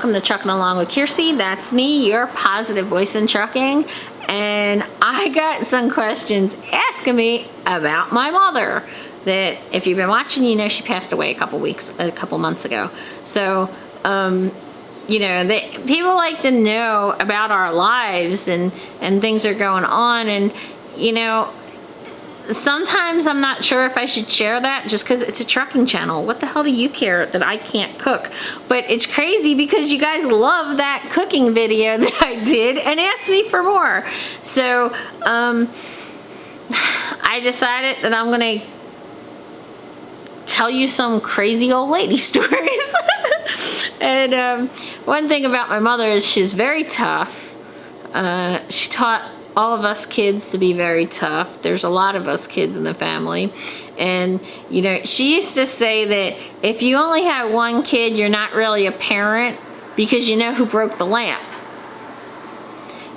welcome to Trucking Along with Kearsey. That's me, your positive voice in trucking. And I got some questions asking me about my mother that, if you've been watching, you know she passed away a couple months ago. So, you know, people like to know about our lives and things are going on. And, you know, sometimes I'm not sure if I should share that just because it's a trucking channel. What the hell do you care that I can't cook? But it's crazy because you guys love that cooking video that I did and asked me for more. So I decided that I'm going to tell you some crazy old lady stories. And one thing about my mother is she's very tough. She taught all of us kids to be very tough. There's a lot of us kids in the family. And, you know, she used to say that if you only have one kid, you're not really a parent because you know who broke the lamp.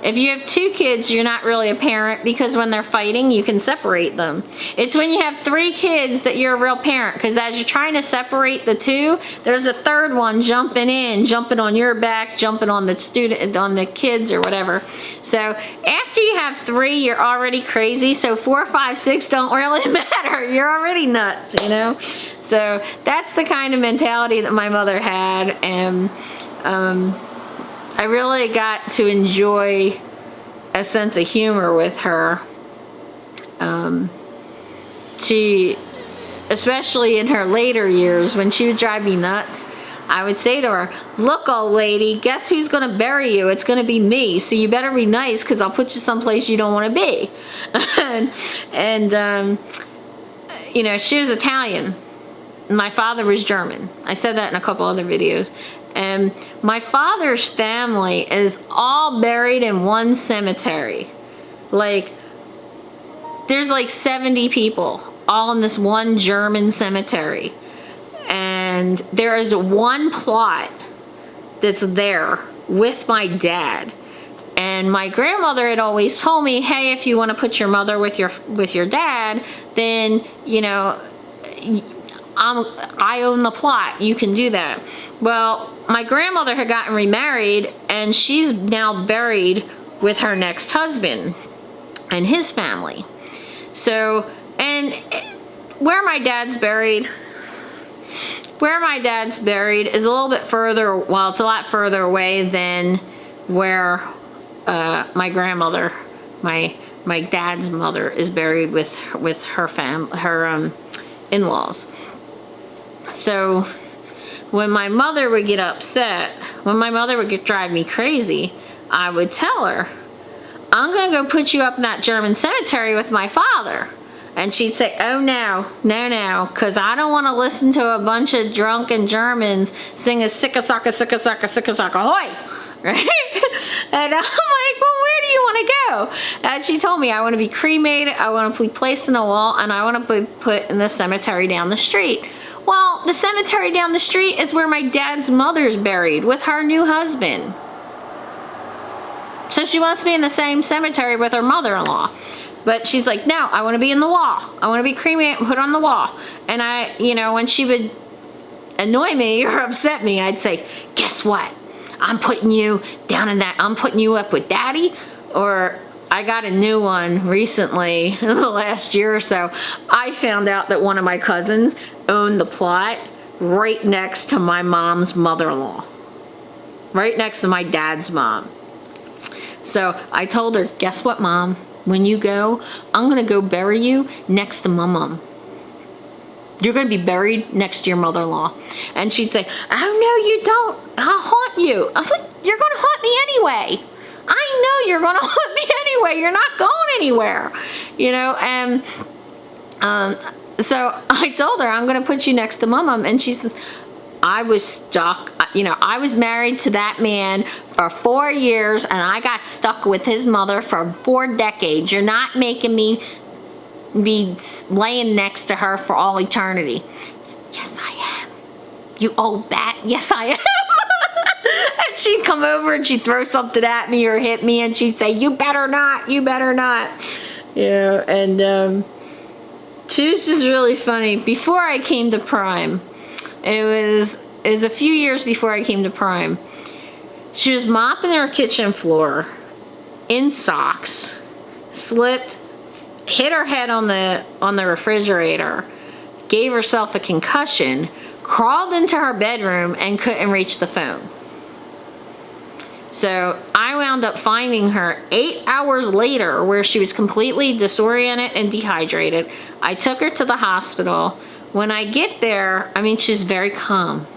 If you have two kids, you're not really a parent because when they're fighting, you can separate them. It's when you have three kids that you're a real parent, because as you're trying to separate the two, there's a third one jumping in, jumping on your back, jumping on the student, on the kids or whatever. So after you have three, you're already crazy. So 4, 5, 6 don't really matter. You're already nuts, you know? So that's the kind of mentality that my mother had. And I really got to enjoy a sense of humor with her. She, especially in her later years, when she would drive me nuts, I would say to her, look, old lady, guess who's going to bury you? It's going to be me. So you better be nice because I'll put you someplace you don't want to be. and you know, she was Italian. My father was German. I said that in a couple other videos. And my father's family is all buried in one cemetery. Like, there's like 70 people all in this one German cemetery. And there is one plot that's there with my dad. And my grandmother had always told me, hey, if you want to put your mother with your dad, then, you know, I own the plot. You can do that. Well, my grandmother had gotten remarried, and she's now buried with her next husband and his family. So, and where my dad's buried is a little bit further. Well, it's a lot further away than where my grandmother, my dad's mother, is buried with her in-laws. So when my mother would get upset, when my mother would drive me crazy, I would tell her, I'm going to go put you up in that German cemetery with my father. And she'd say, oh, no, because I don't want to listen to a bunch of drunken Germans sing a sicka-socka, sicka-socka, sicka-socka, hoy! Right? And I'm like, well, where do you want to go? And she told me, I want to be cremated, I want to be placed in a wall, and I want to be put in the cemetery down the street. Well, the cemetery down the street is where my dad's mother's buried with her new husband. So she wants to be in the same cemetery with her mother-in-law. But she's like, no, I want to be in the wall. I want to be cremated and put on the wall. And I, you know, when she would annoy me or upset me, I'd say, guess what? I'm putting you down in that, I'm putting you up with daddy. Or I got a new one recently, in the last year or so. I found out that one of my cousins owned the plot right next to my mom's mother-in-law. Right next to my dad's mom. So I told her, guess what, Mom? When you go, I'm going to go bury you next to my mom. You're going to be buried next to your mother-in-law. And she'd say, oh, no, you don't. I'll haunt you. I'm like, you're going to haunt me anyway. I know you're going to haunt me anyway. You're not going anywhere. You know, and so I told her, I'm going to put you next to Mom. And she says, I was stuck. You know, I was married to that man for 4 years, and I got stuck with his mother for 4 decades. You're not making me be laying next to her for all eternity. Said, yes, I am. You old bat. Yes, I am. And she'd come over and she'd throw something at me or hit me, and she'd say, you better not. You better not. You know, and she was just really funny. Before I came to Prime, it was a few years before I came to Prime, She was mopping her kitchen floor in socks, slipped, hit her head on the refrigerator, gave herself a concussion, crawled into her bedroom, and couldn't reach the phone. So I wound up finding her 8 hours later where she was completely disoriented and dehydrated. I took her to the hospital. When I get there, I mean, she's very calm.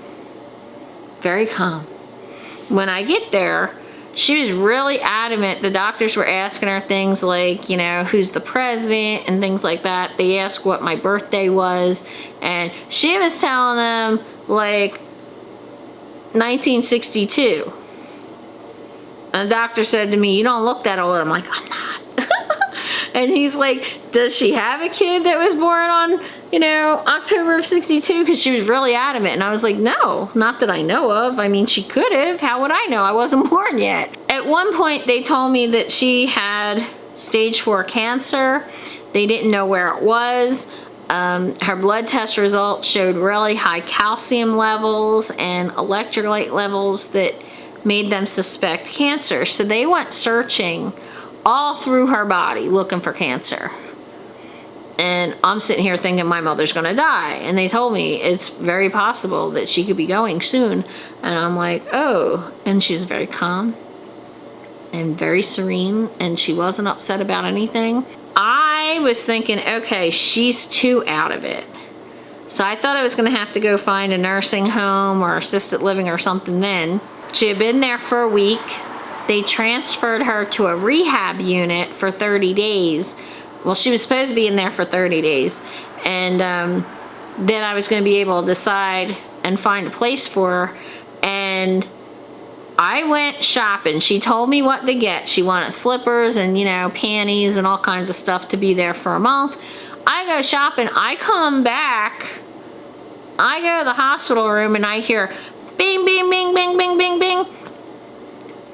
Very calm. When I get there, she was really adamant. The doctors were asking her things like, you know, who's the president and things like that. They asked what my birthday was. And she was telling them, like, 1962. And the doctor said to me, you don't look that old. I'm like, I'm not. And he's like, does she have a kid that was born on, you know, October of 62? Because she was really adamant. And I was like, no, not that I know of. I mean, she could have. How would I know? I wasn't born yet. At one point, they told me that she had stage 4 cancer. They didn't know where it was. Her blood test results showed really high calcium levels and electrolyte levels that made them suspect cancer. So they went searching all through her body looking for cancer. And I'm sitting here thinking my mother's gonna die. And they told me it's very possible that she could be going soon. And I'm like, oh. And she was very calm and very serene, and she wasn't upset about anything. I was thinking, okay, she's too out of it. So I thought I was gonna have to go find a nursing home or assisted living or something then. She had been there for a week. They transferred her to a rehab unit for 30 days. Well, she was supposed to be in there for 30 days. And then I was going to be able to decide and find a place for her. And I went shopping. She told me what to get. She wanted slippers and, you know, panties and all kinds of stuff to be there for a month. I go shopping. I come back. I go to the hospital room and I hear bing, bing, bing, bing, bing, bing, bing.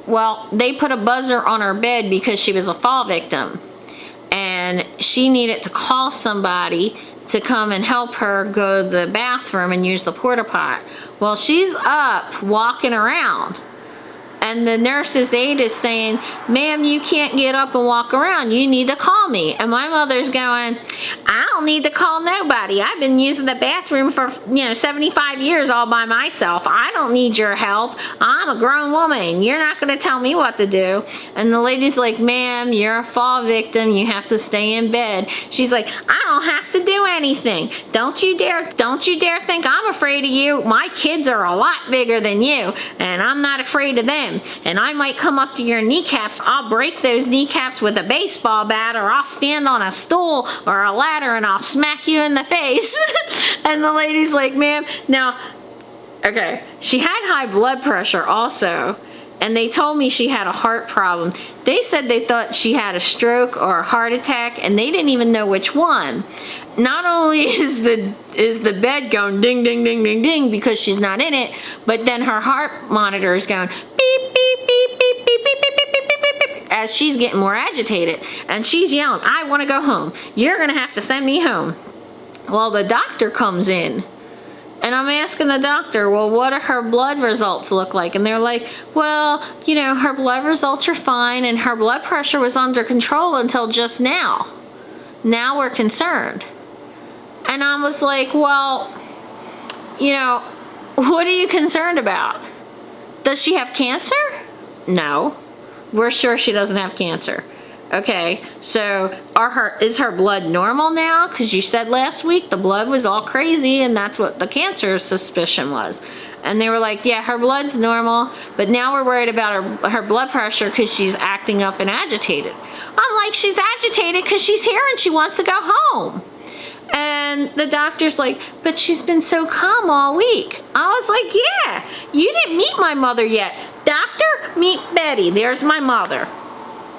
Well, they put a buzzer on her bed because she was a fall victim. And she needed to call somebody to come and help her go to the bathroom and use the porta pot. Well, she's up walking around. And the nurse's aide is saying, ma'am, you can't get up and walk around. You need to call me. And my mother's going, I don't need to call nobody. I've been using the bathroom for, 75 years all by myself. I don't need your help. I'm a grown woman. You're not going to tell me what to do. And the lady's like, ma'am, you're a fall victim. You have to stay in bed. She's like, I don't have to do anything. Don't you dare think I'm afraid of you. My kids are a lot bigger than you, and I'm not afraid of them. And I might come up to your kneecaps. I'll break those kneecaps with a baseball bat, or I'll stand on a stool or a ladder and I'll smack you in the face. And the lady's like, ma'am, now, okay, she had high blood pressure also. And they told me she had a heart problem. They said they thought she had a stroke or a heart attack, and they didn't even know which one. Not only is the bed going ding, ding, ding, ding, ding because she's not in it, but then her heart monitor is going beep, beep, beep, beep, beep, beep, beep, beep, beep, beep, beep, as she's getting more agitated. And she's yelling, I want to go home. You're going to have to send me home. Well, the doctor comes in. And I'm asking the doctor, well, what do her blood results look like? And they're like, well, her blood results are fine and her blood pressure was under control until just now. Now we're concerned. And I was like, well, what are you concerned about? Does she have cancer? No. We're sure she doesn't have cancer. Okay, so is her blood normal now? Because you said last week the blood was all crazy and that's what the cancer suspicion was. And they were like, yeah, her blood's normal, but now we're worried about her blood pressure because she's acting up and agitated. I'm like, she's agitated because she's here and she wants to go home. And the doctor's like, but she's been so calm all week. I was like, yeah, you didn't meet my mother yet. Doctor, meet Betty. There's my mother.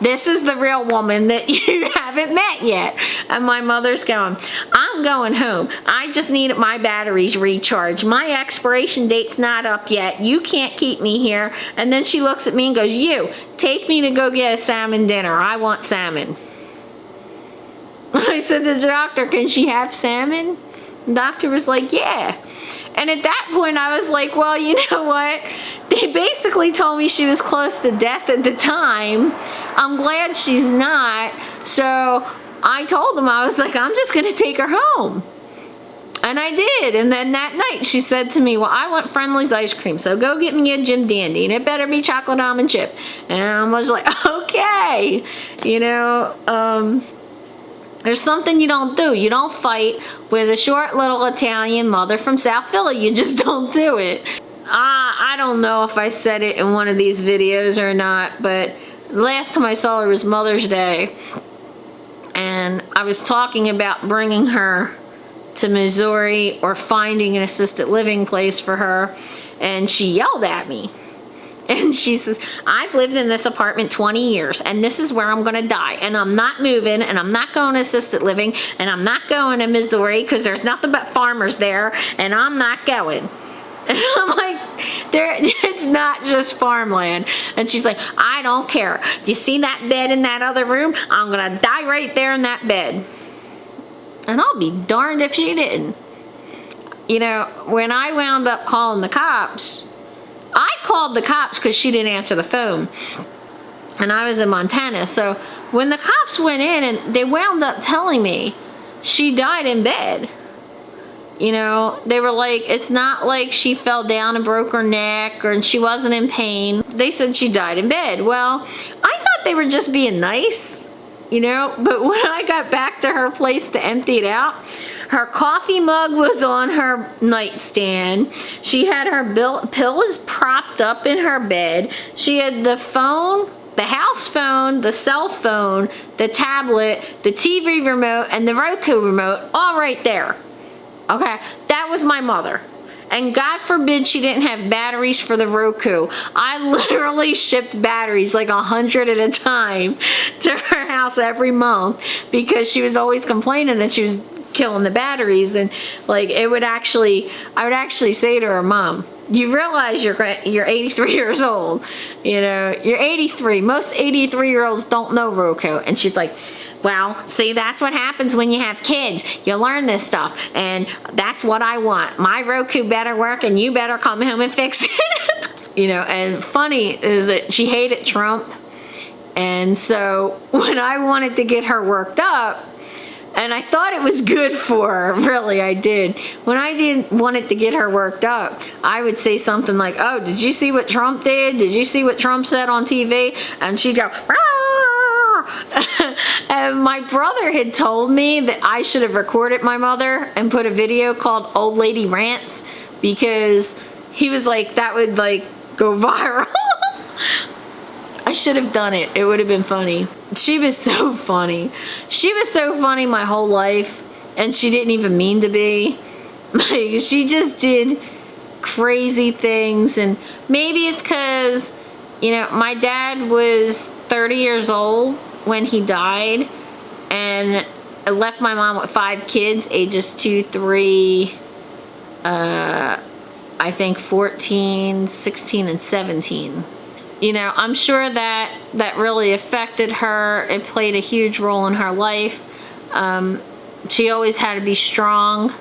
This is the real woman that you haven't met yet. And my mother's going, I'm going home. I just needed my batteries recharged. My expiration date's not up yet. You can't keep me here. And then she looks at me and goes, you, take me to go get a salmon dinner. I want salmon. I said to the doctor, can she have salmon? The doctor was like, yeah. And at that point, I was like, well, you know what? They basically told me she was close to death at the time. I'm glad she's not. So I told them, I was like, I'm just going to take her home. And I did. And then that night she said to me, well, I want Friendly's ice cream, so go get me a Jim Dandy, and it better be chocolate almond chip. And I was like, okay. You know, there's something you don't do. You don't fight with a short little Italian mother from South Philly. You just don't do it. I don't know if I said it in one of these videos or not, but last time I saw her was Mother's Day. And I was talking about bringing her to Missouri or finding an assisted living place for her, and she yelled at me. And she says, I've lived in this apartment 20 years, and this is where I'm going to die, and I'm not moving, and I'm not going to assisted living, and I'm not going to Missouri because there's nothing but farmers there, and I'm not going. And I'm like, it's not just farmland. And she's like, I don't care. Do you see that bed in that other room? I'm going to die right there in that bed. And I'll be darned if she didn't. You know, when I wound up calling the cops, I called the cops because she didn't answer the phone. And I was in Montana. So when the cops went in, and they wound up telling me she died in bed. You know, they were like, it's not like she fell down and broke her neck or she wasn't in pain. They said she died in bed. Well, I thought they were just being nice. You know, but when I got back to her place to empty it out, her coffee mug was on her nightstand. She had her pillows propped up in her bed. She had the phone, the house phone, the cell phone, the tablet, the TV remote, and the Roku remote all right there. Okay, that was my mother. And God forbid she didn't have batteries for the Roku. I literally shipped batteries like 100 at a time to her house every month because she was always complaining that she was killing the batteries. And like I would actually say to her, Mom, you realize you're 83 years old. You know, you're 83. Most 83-year-olds don't know Roku. And she's like, well, see, that's what happens when you have kids. You learn this stuff, and that's what I want. My Roku better work, and you better come home and fix it. You know, and funny is that she hated Trump, and so when I wanted to get her worked up, and I thought it was good for her, really, I did. When I wanted to get her worked up, I would say something like, oh, did you see what Trump did? Did you see what Trump said on TV? And she'd go, ah! And my brother had told me that I should have recorded my mother and put a video called Old Lady Rants because he was like, that would like go viral. I should have done it. It would have been funny. She was so funny. She was so funny my whole life, and she didn't even mean to be. Like, she just did crazy things, and maybe it's because, you know, my dad was 30 years old when he died, and I left my mom with 5 kids, ages 2, 3, I think 14, 16, and 17. You know, I'm sure that really affected her. It played a huge role in her life. She always had to be strong,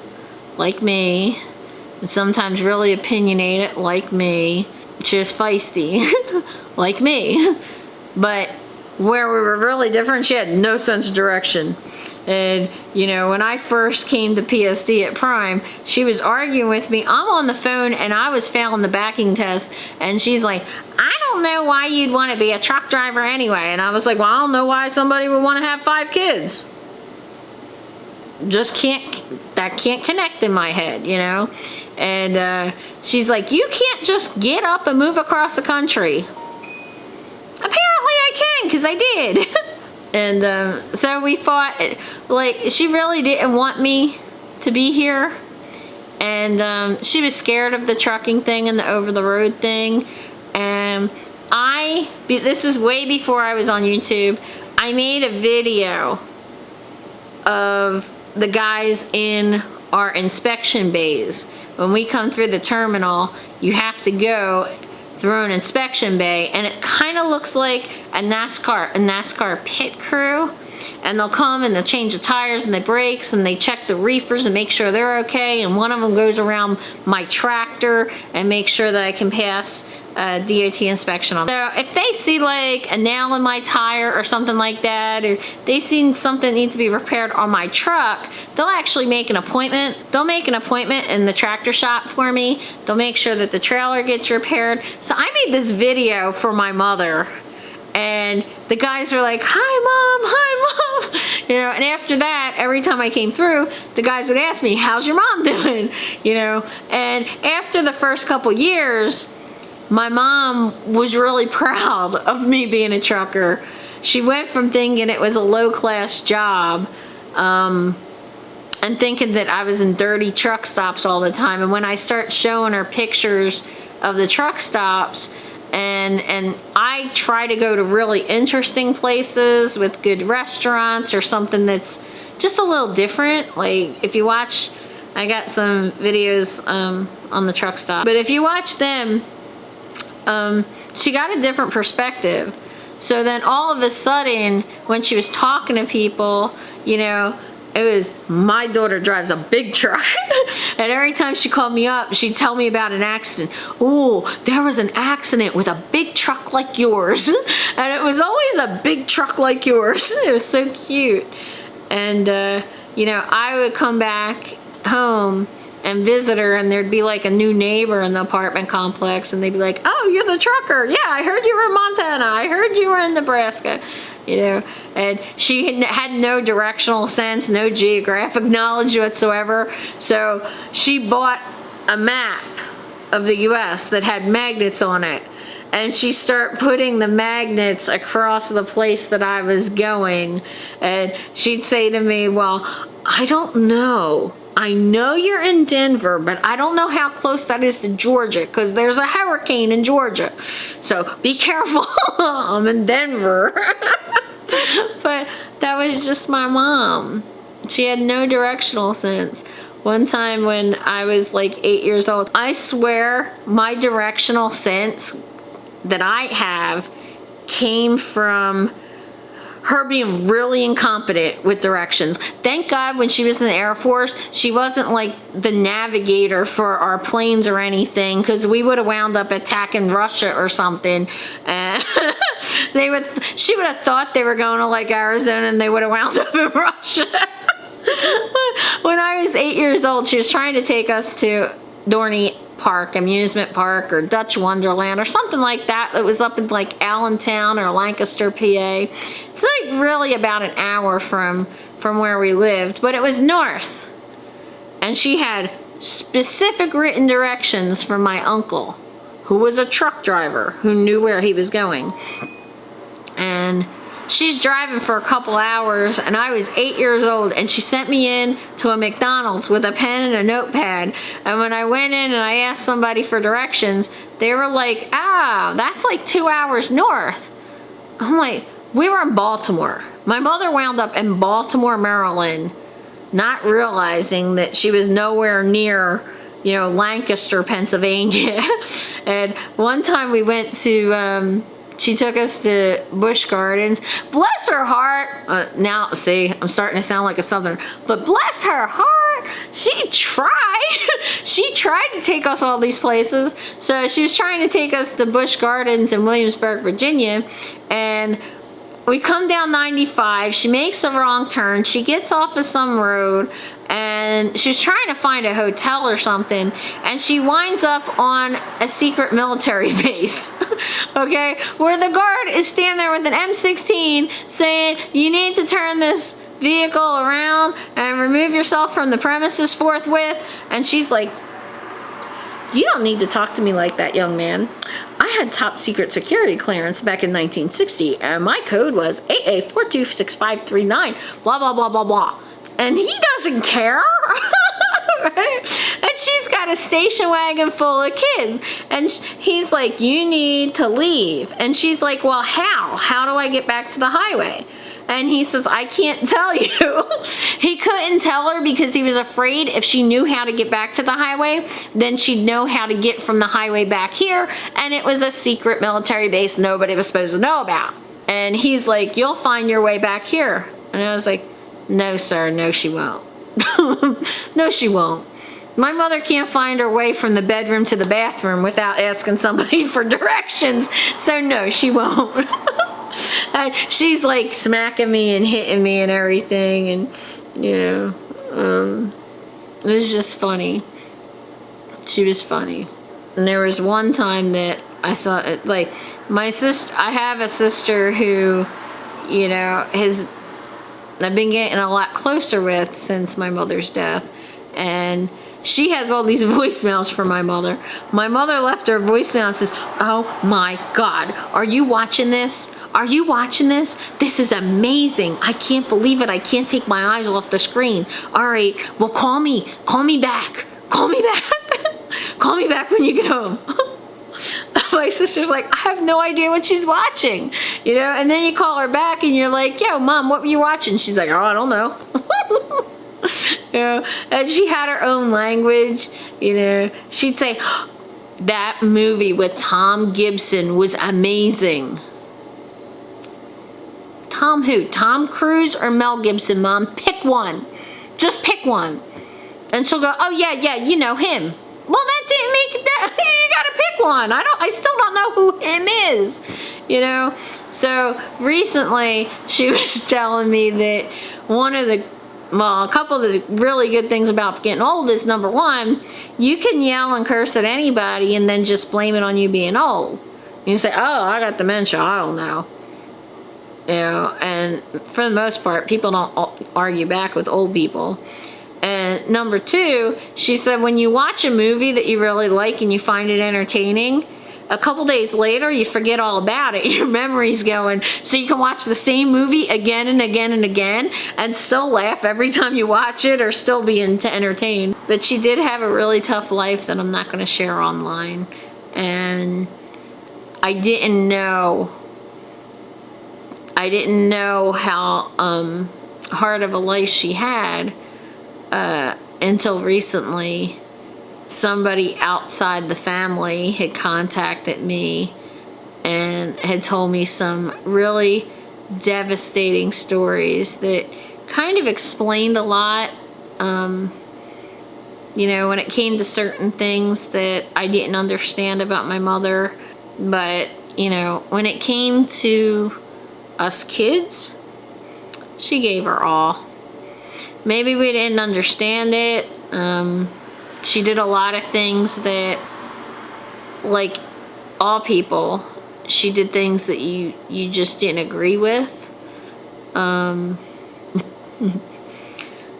like me, and sometimes really opinionated, like me. She was feisty, like me. But where we were really different, she had no sense of direction. And, you know, when I first came to PSD at Prime, she was arguing with me. I'm on the phone, and I was failing the backing test. And she's like, I don't know why you'd want to be a truck driver anyway. And I was like, well, I don't know why somebody would want to have 5 kids. That can't connect in my head, you know? And she's like, you can't just get up and move across the country. Apparently I can, because I did. And so we fought. Like, she really didn't want me to be here. And she was scared of the trucking thing and the over-the-road thing. And this was way before I was on YouTube. I made a video of the guys in our inspection bays. When we come through the terminal, you have to go through an inspection bay, and it kind of looks like a NASCAR pit crew. And they'll come and they'll change the tires and the brakes and they check the reefers and make sure they're okay. And one of them goes around my tractor and make sure that I can pass DOT inspection on. So if they see like a nail in my tire or something like that, or they see something that needs to be repaired on my truck, they'll actually make an appointment. They'll make an appointment in the tractor shop for me. They'll make sure that the trailer gets repaired. So I made this video for my mother. And the guys are like, hi mom, you know, and after that, every time I came through, the guys would ask me, how's your mom doing? You know, and after the first couple years, my mom was really proud of me being a trucker. She went from thinking it was a low-class job, and thinking that I was in dirty truck stops all the time. And when I start showing her pictures of the truck stops, and I try to go to really interesting places with good restaurants or something that's just a little different. Like if you watch, I got some videos on the truck stop, but if you watch them, she got a different perspective. So then all of a sudden, when she was talking to people, you know, it was, my daughter drives a big truck. And every time she called me up, she'd tell me about an accident. Oh, there was an accident with a big truck like yours. And it was always a big truck like yours. It was so cute. And, you know, I would come back home and visit her, and there'd be like a new neighbor in the apartment complex, and they'd be like, oh, you're the trucker. Yeah, I heard you were in Montana. I heard you were in Nebraska. You know, and she had no directional sense, no geographic knowledge whatsoever. So she bought a map of the US that had magnets on it. And she started putting the magnets across the place that I was going. And she'd say to me, well, I don't know. I know you're in Denver, but I don't know how close that is to Georgia, because there's a hurricane in Georgia. So be careful. I'm in Denver. But that was just my mom. She had no directional sense. One time when I was like 8 years old, I swear my directional sense that I have came from her being really incompetent with directions. Thank God when she was in the Air Force, she wasn't like the navigator for our planes or anything, because we would have wound up attacking Russia or something. She would have thought they were going to like Arizona, and they would have wound up in Russia. When I was 8 years old, she was trying to take us to Dorney Park, amusement park, or Dutch Wonderland, or something like that. That was up in like Allentown or Lancaster, PA. It's like really about an hour from where we lived, but it was north. And she had specific written directions from my uncle, who was a truck driver, who knew where he was going. And she's driving for a couple hours, and I was 8 years old, and she sent me in to a McDonald's with a pen and a notepad. And when I went in and I asked somebody for directions, they were like, that's like 2 hours north. I'm like, we were in Baltimore. My mother wound up in Baltimore, Maryland, not realizing that she was nowhere near, you know, Lancaster, Pennsylvania. And one time we went to, she took us to Busch Gardens. Bless her heart. Now, see, I'm starting to sound like a Southerner, but bless her heart, she tried. She tried to take us all these places. So she was trying to take us to Busch Gardens in Williamsburg, Virginia, and we come down 95. She makes a wrong turn. She gets off of some road, and she was trying to find a hotel or something, and she winds up on a secret military base. Okay, where the guard is standing there with an M16 saying, you need to turn this vehicle around and remove yourself from the premises forthwith. And she's like, you don't need to talk to me like that, young man. I had top secret security clearance back in 1960, and my code was AA426539, blah, blah, blah, blah, blah. And he doesn't care. Right? And she's got a station wagon full of kids. And he's like, you need to leave. And she's like, well, how? How do I get back to the highway? And he says, I can't tell you. He couldn't tell her because he was afraid if she knew how to get back to the highway, then she'd know how to get from the highway back here. And it was a secret military base nobody was supposed to know about. And he's like, you'll find your way back here. And I was like, no, sir, no, she won't. No, she won't. My mother can't find her way from the bedroom to the bathroom without asking somebody for directions. So no, she won't. And she's like smacking me and hitting me and everything. And, you know, it was just funny. She was funny. And there was one time that I thought, like, my sister, I have a sister who, you know, I've been getting a lot closer with since my mother's death. And she has all these voicemails from my mother. My mother left her voicemail and says, oh my God, are you watching this? Are you watching this? This is amazing. I can't believe it. I can't take my eyes off the screen. All right, well, call me back. Call me back. Call me back when you get home. My sister's like, I have no idea what she's watching, you know, and then you call her back and you're like, yo, Mom, what were you watching? She's like, oh, I don't know. You know, and she had her own language, you know. She'd say, that movie with Tom Gibson was amazing. Tom who? Tom Cruise or Mel Gibson, Mom? Pick one. Just pick one. And she'll go, oh, yeah, you know him. Well, that didn't make that. You gotta pick one. I still don't know who him is, you know. So recently, she was telling me that a couple of the really good things about getting old is, number one, you can yell and curse at anybody and then just blame it on you being old. You say, oh, I got dementia. I don't know. You know, and for the most part, people don't argue back with old people. And number two, she said, when you watch a movie that you really like and you find it entertaining, a couple days later, you forget all about it. Your memory's going. So you can watch the same movie again and again and again and still laugh every time you watch it or still be entertained. But she did have a really tough life that I'm not going to share online. And I didn't know how hard of a life she had until recently. Somebody outside the family had contacted me and had told me some really devastating stories that kind of explained a lot, you know, when it came to certain things that I didn't understand about my mother. But, you know, when it came to us kids, she gave her all. Maybe we didn't understand it. She did a lot of things that, like all people, she did things that you just didn't agree with.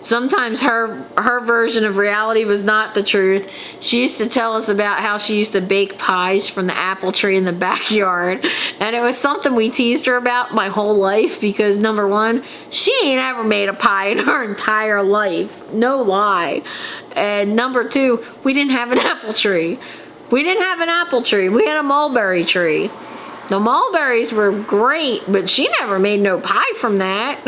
Sometimes her version of reality was not the truth. She used to tell us about how she used to bake pies from the apple tree in the backyard. And it was something we teased her about my whole life because, number one, she ain't ever made a pie in her entire life. No lie. And number two, we didn't have an apple tree. We didn't have an apple tree. We had a mulberry tree. The mulberries were great, but she never made no pie from that.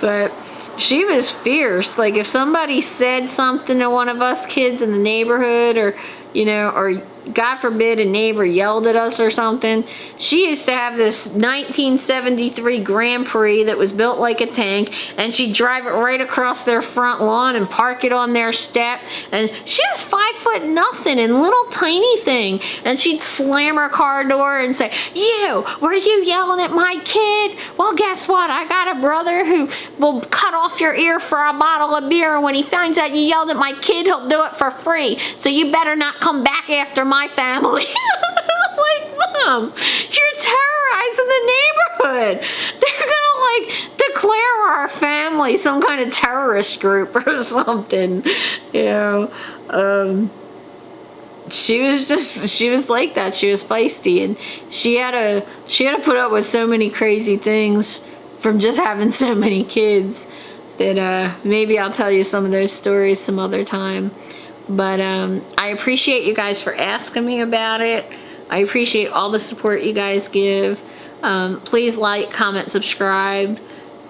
But she was fierce. Like if somebody said something to one of us kids in the neighborhood, or, you know, or God forbid a neighbor yelled at us or something, she used to have this 1973 Grand Prix that was built like a tank, and she'd drive it right across their front lawn and park it on their step. And she was 5'0" and little tiny thing, and she'd slam her car door and say, "You, were you yelling at my kid? Well, guess what? I got a brother who will cut off your ear for a bottle of beer, and when he finds out you yelled at my kid, he'll do it for free. So you better not come back after my family." I'm like, Mom, you're terrorizing the neighborhood. They're gonna like declare our family some kind of terrorist group or something, you know. She was like that. She was feisty, and she had to put up with so many crazy things from just having so many kids that maybe I'll tell you some of those stories some other time. But I appreciate you guys for asking me about it. I appreciate all the support you guys give. Please like, comment, subscribe,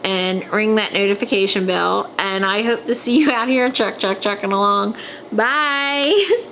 and ring that notification bell. And I hope to see you out here trucking along. Bye.